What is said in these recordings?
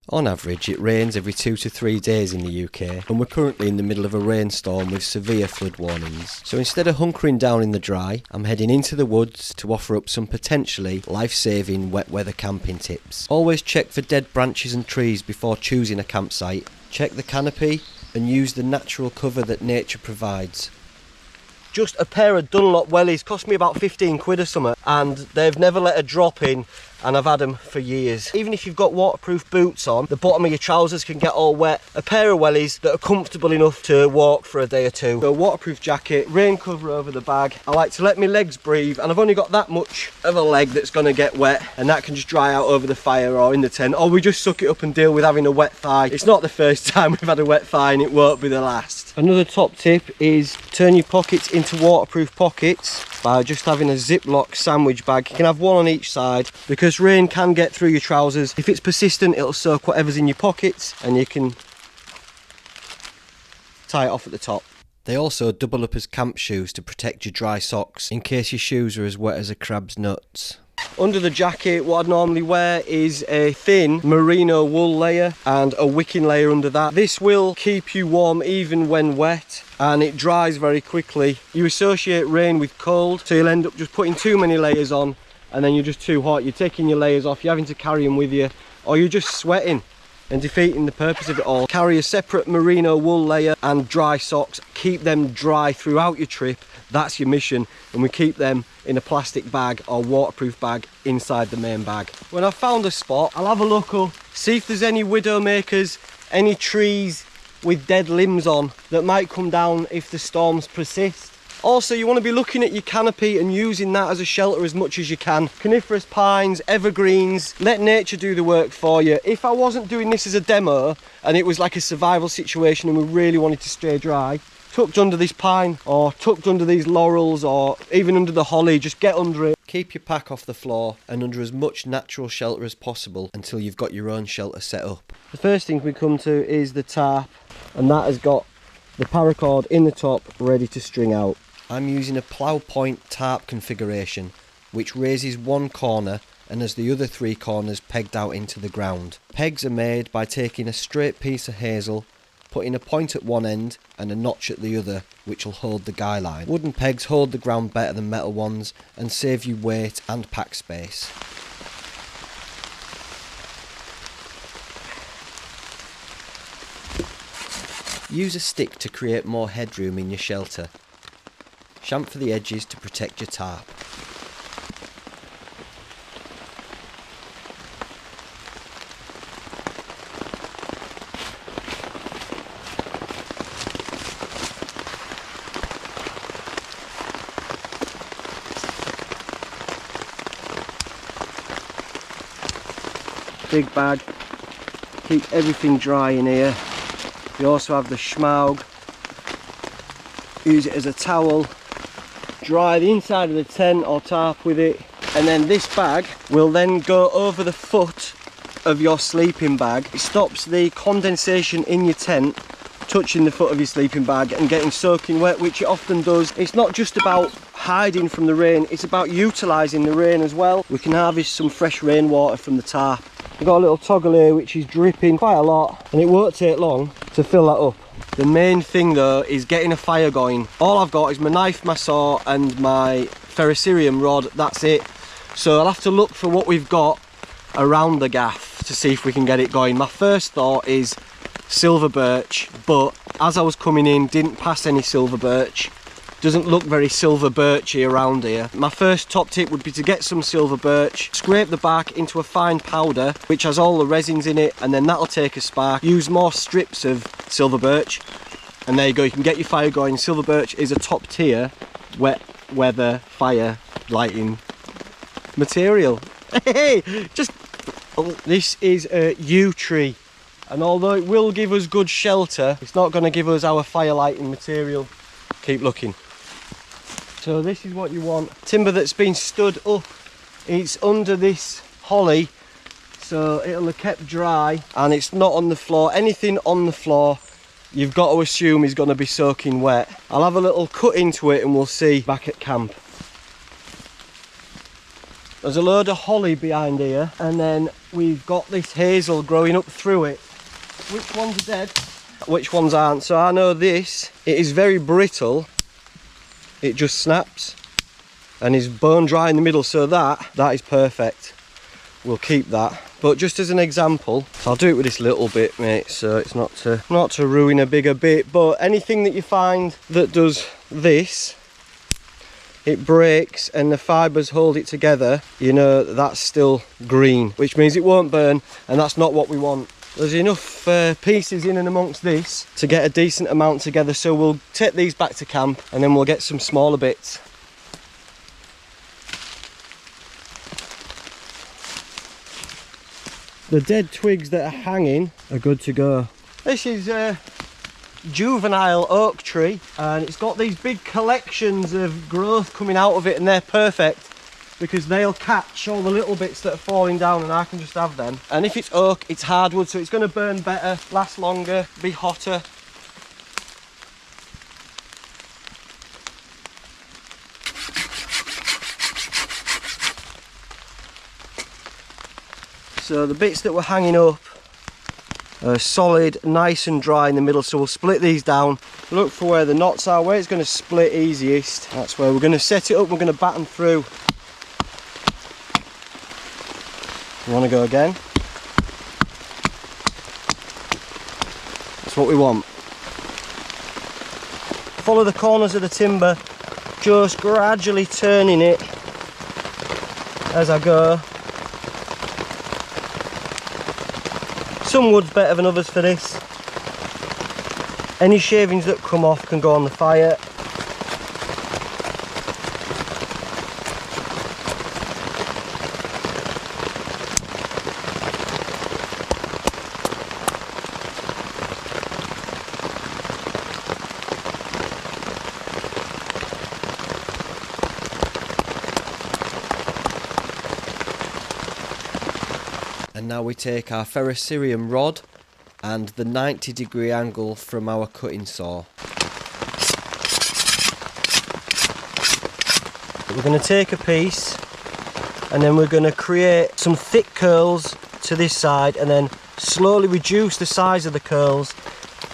On average, it rains every 2 to 3 days in the UK, and we're currently in the middle of a rainstorm with severe flood warnings. So instead of hunkering down in the dry, I'm heading into the woods to offer up some potentially life-saving wet weather camping tips. Always check for dead branches and trees before choosing a campsite. Check the canopy and use the natural cover that nature provides. Just a pair of Dunlop wellies cost me about 15 quid or something, and they've never let a drop in, and I've had them for years. Even if you've got waterproof boots on, the bottom of your trousers can get all wet. A pair of wellies that are comfortable enough to walk for a day or two. So a waterproof jacket, rain cover over the bag. I like to let my legs breathe, and I've only got that much of a leg that's going to get wet, and that can just dry out over the fire or in the tent, or we just suck it up and deal with having a wet thigh. It's not the first time we've had a wet thigh, and it won't be the last. Another top tip is turn your pockets into waterproof pockets by just having a Ziploc sandwich bag. You can have one on each side because rain can get through your trousers. If it's persistent, it'll soak whatever's in your pockets, and you can tie it off at the top. They also double up as camp shoes to protect your dry socks in case your shoes are as wet as a crab's nuts. Under the jacket, what I'd normally wear is a thin merino wool layer and a wicking layer under that. This will keep you warm even when wet, and it dries very quickly. You associate rain with cold, so you'll end up just putting too many layers on, and then you're just too hot. You're taking your layers off, you're having to carry them with you, or you're just sweating and defeating the purpose of it all. Carry a separate merino wool layer and dry socks. Keep them dry throughout your trip. That's your mission, and we keep them in a plastic bag or waterproof bag inside the main bag. When I've found a spot, I'll have a look up, see if there's any widowmakers, any trees with dead limbs on that might come down if the storms persist. Also, you want to be looking at your canopy and using that as a shelter as much as you can. Coniferous pines, evergreens, let nature do the work for you. If I wasn't doing this as a demo and it was like a survival situation and we really wanted to stay dry, tucked under this pine or tucked under these laurels or even under the holly, just get under it. Keep your pack off the floor and under as much natural shelter as possible until you've got your own shelter set up. The first thing we come to is the tarp, and that has got the paracord in the top ready to string out. I'm using a plough point tarp configuration which raises one corner and has the other three corners pegged out into the ground. Pegs are made by taking a straight piece of hazel, putting a point at one end and a notch at the other, which will hold the guy line. Wooden pegs hold the ground better than metal ones and save you weight and pack space. Use a stick to create more headroom in your shelter. Chamfer the edges to protect your tarp. Big bag, keep everything dry in here. We also have the schmaug, use it as a towel, dry the inside of the tent or tarp with it, and then this bag will then go over the foot of your sleeping bag. It stops the condensation in your tent touching the foot of your sleeping bag and getting soaking wet, which it often does. It's not just about hiding from the rain, it's about utilising the rain as well. We can harvest some fresh rainwater from the tarp. We've got a little toggle here which is dripping quite a lot, and it won't take long to fill that up. The main thing though is getting a fire going. All I've got is my knife, my saw and my ferrocerium rod, that's it. So I'll have to look for what we've got around the gaff to see if we can get it going. My first thought is silver birch, but as I was coming in didn't pass any silver birch. Doesn't look very silver birchy around here. My first top tip would be to get some silver birch, scrape the bark into a fine powder which has all the resins in it, and then that'll take a spark. Use more strips of silver birch and there you go, you can get your fire going. Silver birch is a top tier wet weather fire lighting material. Hey, just this is a yew tree, and although it will give us good shelter, it's not going to give us our fire lighting material. Keep looking. So this is what you want. Timber that's been stood up, it's under this holly, so it'll have kept dry and it's not on the floor. Anything on the floor you've got to assume is going to be soaking wet. I'll have a little cut into it and we'll see back at camp. There's a load of holly behind here, and then we've got this hazel growing up through it. Which ones are dead? Which ones aren't? So I know this, it is very brittle. It just snaps and is bone dry in the middle, so that is perfect. We'll keep that. But just as an example, so I'll do it with this little bit, mate, so it's not to ruin a bigger bit. But anything that you find that does this, it breaks and the fibres hold it together, you know that's still green, which means it won't burn, and that's not what we want. There's enough pieces in and amongst this to get a decent amount together, so we'll take these back to camp and then we'll get some smaller bits. The dead twigs that are hanging are good to go. This is a juvenile oak tree, and it's got these big collections of growth coming out of it, and they're perfect because they'll catch all the little bits that are falling down and I can just have them. And if it's oak, it's hardwood, so it's going to burn better, last longer, be hotter. So the bits that were hanging up are solid, nice and dry in the middle, so we'll split these down. Look for where the knots are, where it's going to split easiest. That's where we're going to set it up, we're going to batten through. You want to go again? That's what we want. Follow the corners of the timber, just gradually turning it as I go. Some wood's better than others for this. Any shavings that come off can go on the fire. And now we take our ferrocerium rod and the 90-degree angle from our cutting saw. We're going to take a piece and then we're going to create some thick curls to this side and then slowly reduce the size of the curls,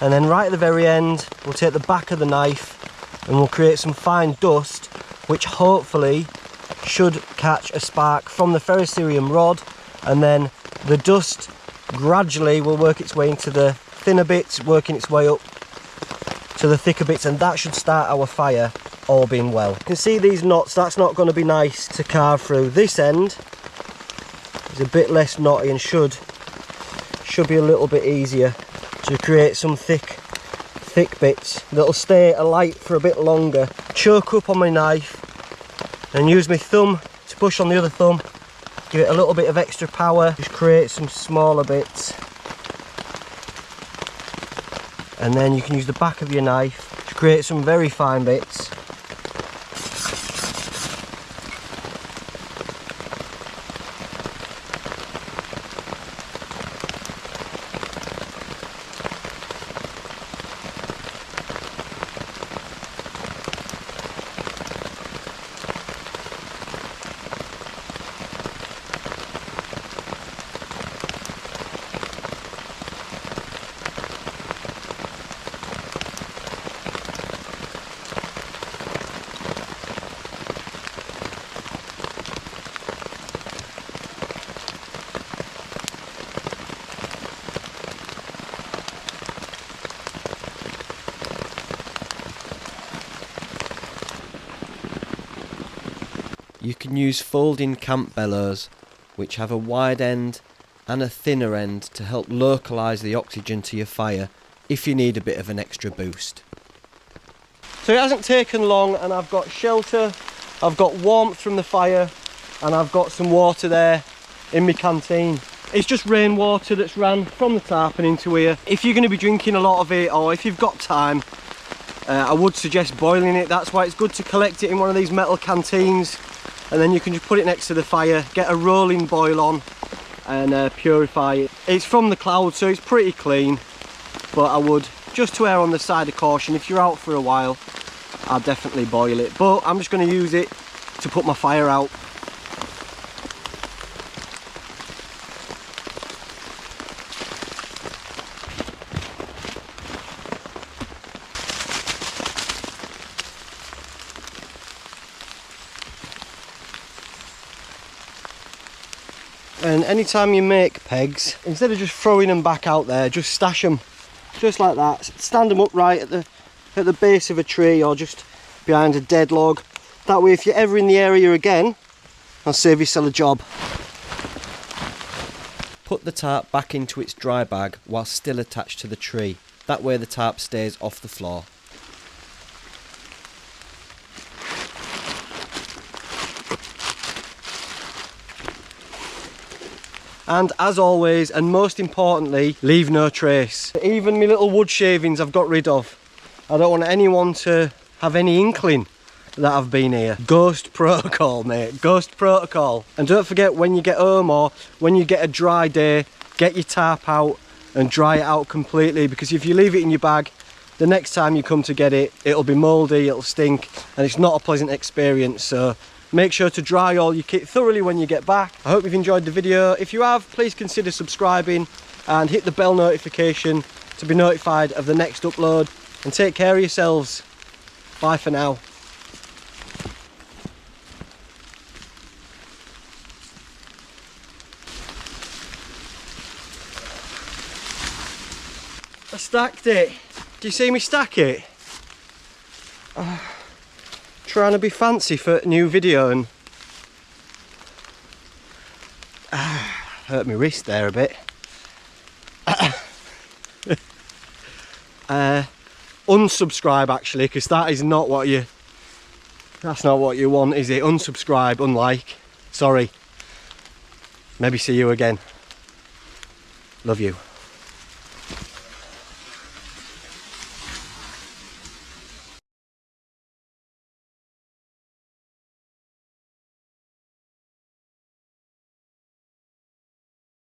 and then right at the very end we'll take the back of the knife and we'll create some fine dust which hopefully should catch a spark from the ferrocerium rod, and then the dust gradually will work its way into the thinner bits, working its way up to the thicker bits, and that should start our fire, all being well. You can see these knots, that's not going to be nice to carve through. This end is a bit less knotty and should be a little bit easier to create some thick bits that'll stay alight for a bit longer. Choke up on my knife and use my thumb to push on the other thumb. Give it a little bit of extra power, just create some smaller bits. And then you can use the back of your knife to create some very fine bits. You can use folding camp bellows, which have a wide end and a thinner end to help localise the oxygen to your fire if you need a bit of an extra boost. So it hasn't taken long and I've got shelter, I've got warmth from the fire, and I've got some water there in my canteen. It's just rainwater that's ran from the tarp and into here. If you're going to be drinking a lot of it, or if you've got time, I would suggest boiling it. That's why it's good to collect it in one of these metal canteens, and then you can just put it next to the fire, get a rolling boil on and purify it. It's from the cloud, so it's pretty clean, but I would, just to err on the side of caution, if you're out for a while, I'd definitely boil it. But I'm just going to use it to put my fire out. And anytime you make pegs, instead of just throwing them back out there, just stash them just like that. Stand them upright at the base of a tree or just behind a dead log. That way if you're ever in the area again, I'll save yourself a job. Put the tarp back into its dry bag while still attached to the tree. That way the tarp stays off the floor. And as always, and most importantly, leave no trace. Even my little wood shavings I've got rid of. I don't want anyone to have any inkling that I've been here. Ghost protocol, mate, ghost protocol. And don't forget, when you get home or when you get a dry day, get your tarp out and dry it out completely, because if you leave it in your bag, the next time you come to get it, it'll be mouldy, it'll stink, and it's not a pleasant experience. So make sure to dry all your kit thoroughly when you get back. I hope you've enjoyed the video. If you have, please consider subscribing and hit the bell notification to be notified of the next upload. And take care of yourselves. Bye for now. I stacked it. Do you see me stack it? Trying to be fancy for a new video and hurt my wrist there a bit. Unsubscribe actually, because that's not what you want, is it? Unsubscribe, unlike. Sorry. Maybe see you again. Love you.